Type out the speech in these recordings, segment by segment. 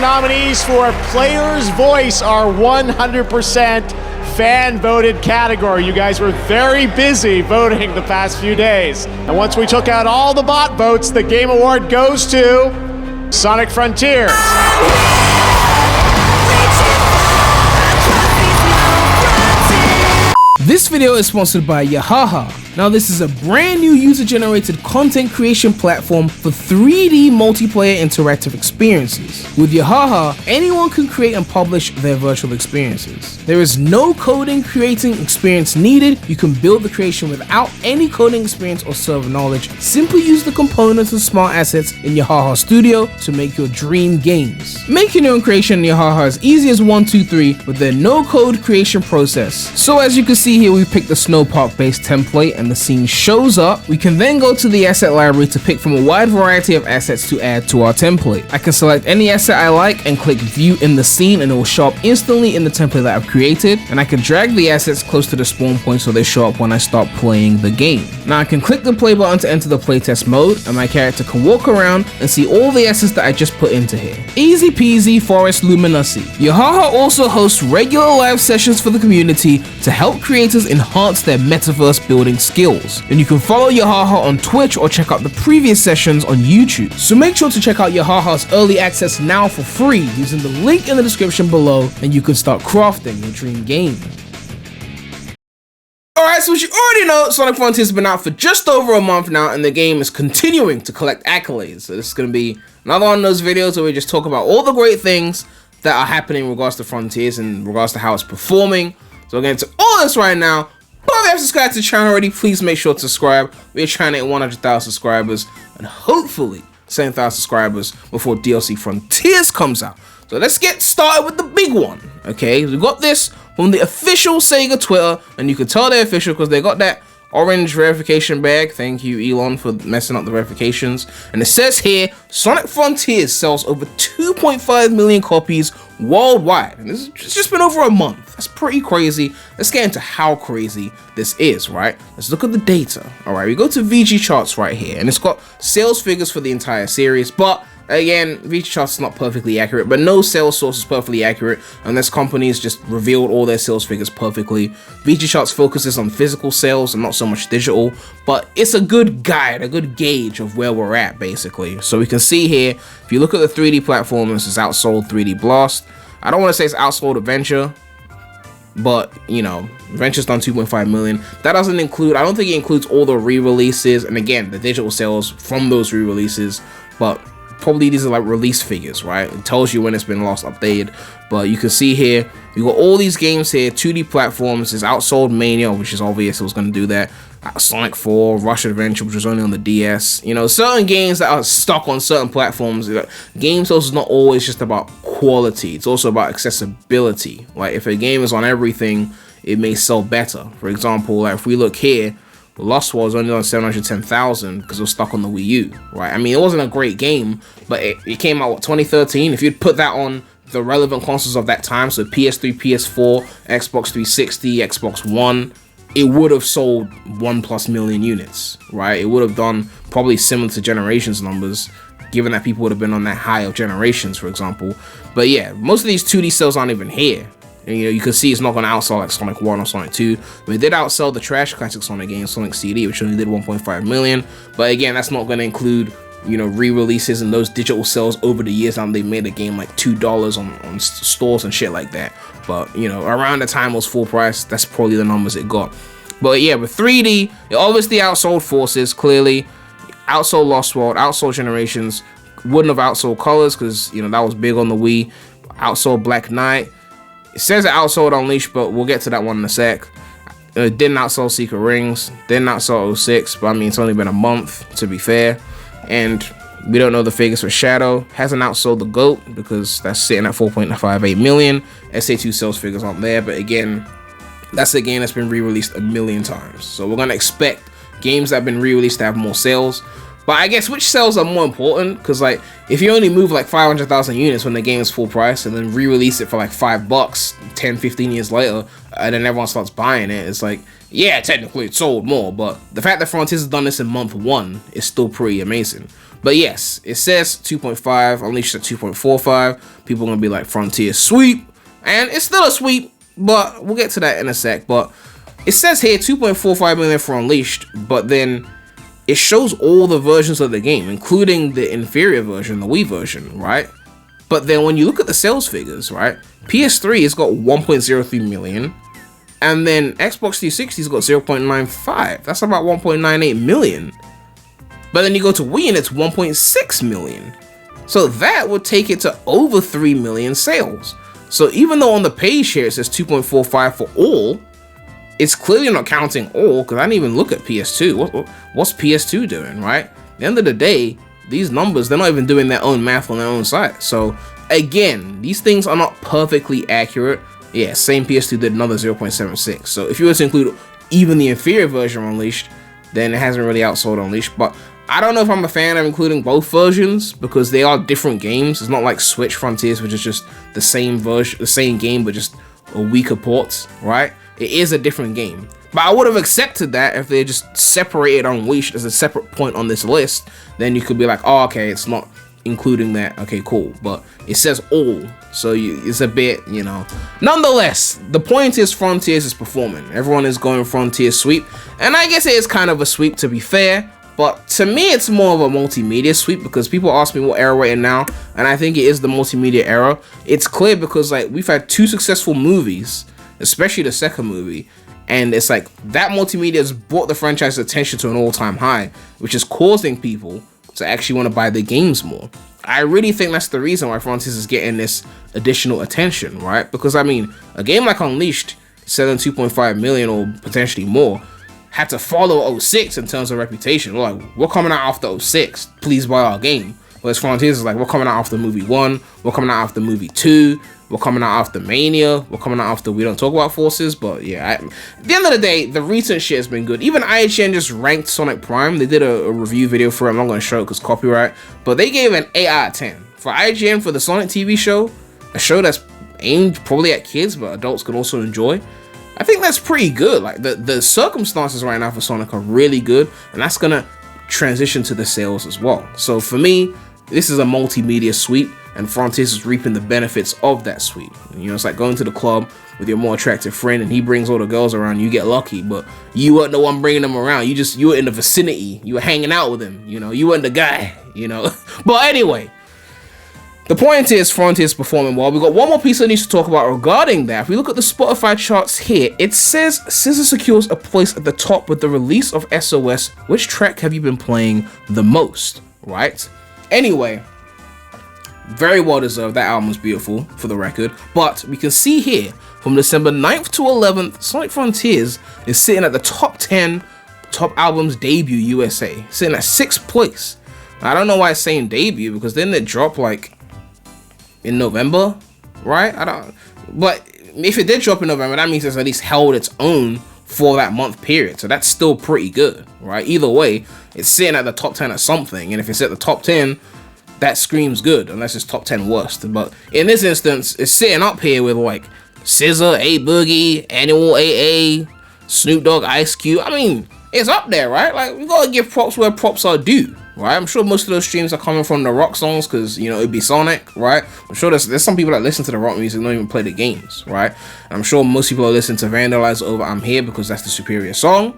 nominees for Player's Voice are 100% fan-voted category. You guys were very busy voting the past few days. And once we took out all the bot votes, the Game Award goes to Sonic Frontiers. This video is sponsored by Yahaha. Now this is a brand new user-generated content creation platform for 3D multiplayer interactive experiences. With Yahaha, anyone can create and publish their virtual experiences. There is no coding creating experience needed. You can build the creation without any coding experience or server knowledge. Simply use the components and smart assets in Yahaha Studio to make your dream games. Making your own creation in Yahaha is easy as 1, 2, 3 with their no-code creation process. So as you can see here, we picked the snowpark based template and the scene shows up. We can then go to the asset library to pick from a wide variety of assets to add to our template. I can select any asset I like and click view in the scene and it will show up instantly in the template that I've created, and I can drag the assets close to the spawn point so they show up when I start playing the game. Now I can click the play button to enter the playtest mode and my character can walk around and see all the assets that I just put into here. Easy peasy Forest Luminosity. Yahaha also hosts regular live sessions for the community to help creators enhance their metaverse building skills. And you can follow Yahaha on Twitch or check out the previous sessions on YouTube. So make sure to check out Yahaha's early access now for free using the link in the description below, and you can start crafting your dream game. Alright, so as you already know, Sonic Frontiers has been out for just over a month now, and the game is continuing to collect accolades. So this is going to be another one of those videos where we just talk about all the great things that are happening in regards to Frontiers and in regards to how it's performing. So we're getting to all this right now. But if you haven't subscribed to the channel already, please make sure to subscribe. We're trying to hit 100,000 subscribers and hopefully 7,000 subscribers before DLC Frontiers comes out. So let's get started with the big one. Okay, we got this from the official Sega Twitter, and you can tell they're official because they got that orange verification bag. Thank you, Elon, for messing up the verifications. And it says here, Sonic Frontiers sells over 2.5 million copies worldwide. And this has just been over a month. That's pretty crazy. Let's get into how crazy this is, right? Let's look at the data. All right, we go to VG Charts right here, and it's got sales figures for the entire series, but again, VG Charts is not perfectly accurate, but no sales source is perfectly accurate unless companies just revealed all their sales figures perfectly. VG Charts focuses on physical sales and not so much digital, but it's a good guide, a good gauge of where we're at, basically. So we can see here, if you look at the 3D platform, this is Outsold 3D Blast. I don't want to say it's Outsold Adventure, but you know, Adventure's done 2.5 million. That doesn't include, I don't think it includes all the re-releases, and again, the digital sales from those re-releases, but probably these are like release figures, right? It tells you when it's been last updated. But you can see here, we got all these games here, 2D platforms. There's Outsold Mania, which is obvious it was going to do that. Sonic 4, Rush Adventure, which was only on the DS. You know, certain games that are stuck on certain platforms. Game sales is not always just about quality. It's also about accessibility. Like if a game is on everything, it may sell better. For example, like if we look here, Lost World was only on 710,000 because it was stuck on the Wii U, right? I mean, it wasn't a great game, but it came out, what, 2013? If you'd put that on the relevant consoles of that time, so PS3, PS4, Xbox 360, Xbox One, it would have sold 1+ million units, right? It would have done probably similar to Generations numbers, given that people would have been on that high of Generations, for example. But yeah, most of these 2D sales aren't even here. And, you know, you can see it's not going to outsell like Sonic 1 or Sonic 2. But it did outsell the trash classic Sonic game, Sonic CD, which only did 1.5 million. But again, that's not going to include, you know, re-releases and those digital sales over the years. Now they made the game like $2 on stores and shit like that. But, you know, around the time it was full price, that's probably the numbers it got. But yeah, with 3D, it obviously outsold Forces, clearly. Outsold Lost World, outsold Generations. Wouldn't have outsold Colors because, you know, that was big on the Wii. Outsold Black Knight. It says it outsold Unleashed, but we'll get to that one in a sec. It didn't outsell Secret Rings, didn't outsell 06, but I mean, it's only been a month, to be fair. And we don't know the figures for Shadow. Hasn't outsold the GOAT, because that's sitting at 4.58 million. SA2 sales figures aren't there, but again, that's a game that's been re-released a million times. So we're going to expect games that have been re-released to have more sales. But I guess which sales are more important? Because like, if you only move like 500,000 units when the game is full price and then re-release it for like $5 10, 15 years later, and then everyone starts buying it, it's like, yeah, technically it sold more, but the fact that Frontiers has done this in month 1 is still pretty amazing. But yes, it says 2.5, Unleashed at 2.45. People are gonna be like, Frontier sweep, and it's still a sweep, but we'll get to that in a sec. But it says here 2.45 million for Unleashed, but then it shows all the versions of the game, including the inferior version, the Wii version, right? But then when you look at the sales figures, right, PS3 has got 1.03 million, and then Xbox 360's got 0.95. That's about 1.98 million. But then you go to Wii and it's 1.6 million. So that would take it to over 3 million sales. So even though on the page here it says 2.45 for all, it's clearly not counting all, because I didn't even look at PS2. What's PS2 doing, right? At the end of the day, these numbers, they're not even doing their own math on their own site. So again, these things are not perfectly accurate. Yeah, same PS2 did another 0.76. So if you were to include even the inferior version of Unleashed, then it hasn't really outsold Unleashed. But I don't know if I'm a fan of including both versions, because they are different games. It's not like Switch Frontiers, which is just the same version, the same game, but just a weaker port, right? It is a different game. But I would have accepted that if they just separated Unleashed as a separate point on this list. Then you could be like, oh, okay, it's not including that. Okay, cool. But it says all, so it's a bit, you know. Nonetheless, the point is Frontiers is performing. Everyone is going Frontier sweep, and I guess it is kind of a sweep, to be fair. But to me, it's more of a multimedia sweep, because people ask me what era we're in now, and I think it is the multimedia era. It's clear because like we've had 2 successful movies, especially the second movie, and it's like that multimedia has brought the franchise's attention to an all-time high, which is causing people to actually want to buy the games more. I really think that's the reason why Frontiers is getting this additional attention, right? Because I mean, a game like Unleashed selling 2.5 million or potentially more had to follow 06 in terms of reputation. We're like, we're coming out after 06, please buy our game. Whereas Frontiers is like, we're coming out after movie 1, we're coming out after movie 2, we're coming out after Mania, we're coming out after We Don't Talk About Forces. But yeah, at the end of the day, the recent shit has been good. Even IGN just ranked Sonic Prime. They did a review video for it. I'm not going to show it because copyright, but they gave an 8 out of 10 for IGN for the Sonic TV show, a show that's aimed probably at kids, but adults can also enjoy. I think that's pretty good. Like the circumstances right now for Sonic are really good, and that's gonna transition to the sales as well. So for me, this is a multimedia sweep, and Frontiers is reaping the benefits of that sweep. You know, it's like going to the club with your more attractive friend, and he brings all the girls around. You get lucky, but you weren't the one bringing them around. You were in the vicinity. You were hanging out with him. You know, you weren't the guy. You know, but anyway. The point is, Frontiers performing well. We've got one more piece of news to talk about regarding that. If we look at the Spotify charts here, it says SZA secures a place at the top with the release of SOS. Which track have you been playing the most, right? Anyway, very well deserved. That album was beautiful, for the record. But we can see here, from December 9th to 11th, Sonic Frontiers is sitting at the top 10 top albums debut USA, sitting at 6th place. I don't know why it's saying debut, because didn't it drop like in November, right? But if it did drop in November, that means it's at least held its own for that month period. So that's still pretty good, right? Either way, it's sitting at the top 10 of something. And if it's at the top 10, that screams good, unless it's top 10 worst. But in this instance, it's sitting up here with like SZA, A Boogie, Annual AA, Snoop Dogg, Ice Cube. I mean, it's up there, right? Like, we gotta give props where props are due, right? I'm sure most of those streams are coming from the rock songs, because, you know, it'd be Sonic, right? I'm sure there's some people that listen to the rock music and don't even play the games, right? And I'm sure most people are listening to Vandalize over I'm Here because that's the superior song.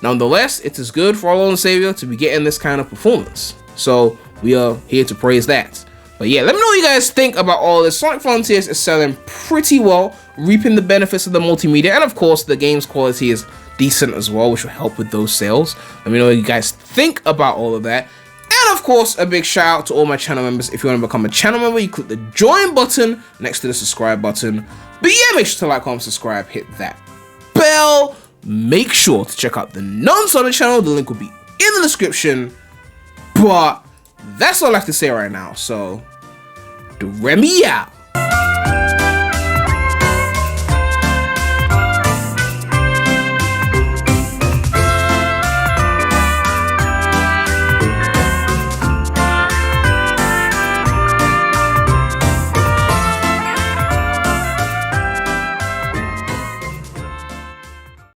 Nonetheless, it is good for our Lord and Savior to be getting this kind of performance. So we are here to praise that. But yeah, let me know what you guys think about all this. Sonic Frontiers is selling pretty well, reaping the benefits of the multimedia, and of course the game's quality is decent as well, which will help with those sales. Let me know what you guys think about all of that. And of course, a big shout out to all my channel members. If you want to become a channel member, you click the join button next to the subscribe button. But yeah, make sure to like, comment, subscribe, hit that bell. Make sure to check out the non-Sonic channel. The link will be in the description. But that's all I have to say right now. So, Daremy out.